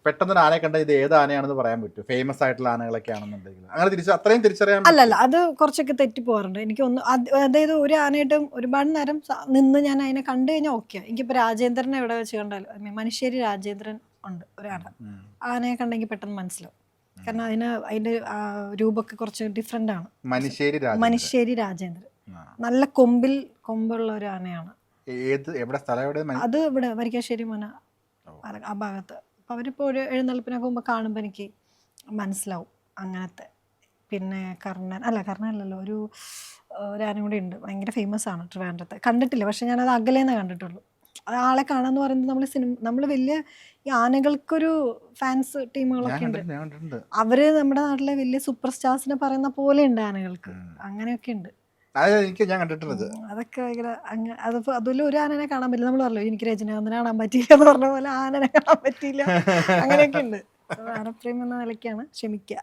പെട്ടെന്നൊരു ആനയെ കണ്ട ഇത് ഏത് ആനയാണെന്ന് പറയാൻ പറ്റും? ഫേമസ് ആയിട്ടുള്ള ആനകളൊക്കെ ആണെന്നുണ്ടെങ്കിൽ അങ്ങനെ അത്രയും തിരിച്ചറിയാൻ അല്ലല്ല, അത് കുറച്ചൊക്കെ തെറ്റി പോകാറുണ്ട്. എനിക്ക് ഒന്ന് അതായത് ഒരു ആനയായിട്ടും ഒരുപാട് നേരം നിന്ന് ഞാൻ അതിനെ കണ്ടു കഴിഞ്ഞാൽ ഓക്കെ. എനിക്കിപ്പോൾ രാജേന്ദ്രനെ എവിടെ വെച്ച് കണ്ടാലും, മനുശ്ശേരി രാജേന്ദ്രൻ ഉണ്ട് ഒരാന, ആനയെ കണ്ടെങ്കിൽ പെട്ടെന്ന് മനസ്സിലാവും. കാരണം അതിന്റെ രൂപമൊക്കെ കുറച്ച് ഡിഫറെന്റ് ആണ്. മനുശ്ശേരി രാജേന്ദ്രൻ നല്ല കൊമ്പുള്ള ഒരു ആനയാണ്. അത് ഇവിടെ വരിക്കാശ്ശേരി മന ആ ഭാഗത്ത്. അപ്പോൾ അവരിപ്പോൾ ഒരു എഴുന്നള്ളിപ്പിനൊക്കെ പോകുമ്പോൾ കാണുമ്പോൾ എനിക്ക് മനസ്സിലാവും അങ്ങനത്തെ. പിന്നെ കർണനല്ലല്ലോ, ഒരു ആന കൂടി ഉണ്ട്, ഭയങ്കര ഫേമസ് ആണ് ട്രിവാൻഡ്രത്ത്. കണ്ടിട്ടില്ല, പക്ഷെ ഞാനത് അകലേന്നേ കണ്ടിട്ടുള്ളൂ. അത് ആളെ കാണാന്ന് പറയുന്നത് നമ്മൾ വലിയ ഈ ആനകൾക്കൊരു ഫാൻസ് ടീമുകളൊക്കെ ഉണ്ട്. അവര് നമ്മുടെ നാട്ടിലെ വലിയ സൂപ്പർ സ്റ്റാർസിനെ പറയുന്ന പോലെ ഉണ്ട് ആനകൾക്ക്, അങ്ങനെയൊക്കെ ഉണ്ട്. ഞാൻ കണ്ടിട്ടുള്ളത് അതൊക്കെ ഭയങ്കര അതുപോലെ ഒരു ആനനെ കാണാൻ പറ്റില്ല. നമ്മൾ പറഞ്ഞല്ലോ എനിക്ക് രജനീകാന്തിനെ കാണാൻ പറ്റിയില്ല എന്ന് പറഞ്ഞ പോലെ ആനനെ കാണാൻ പറ്റിയില്ല, അങ്ങനെയൊക്കെ ഉണ്ട്. ആനപ്രേമി എന്ന നിലയ്ക്കാണ്, ക്ഷമിക്കുക.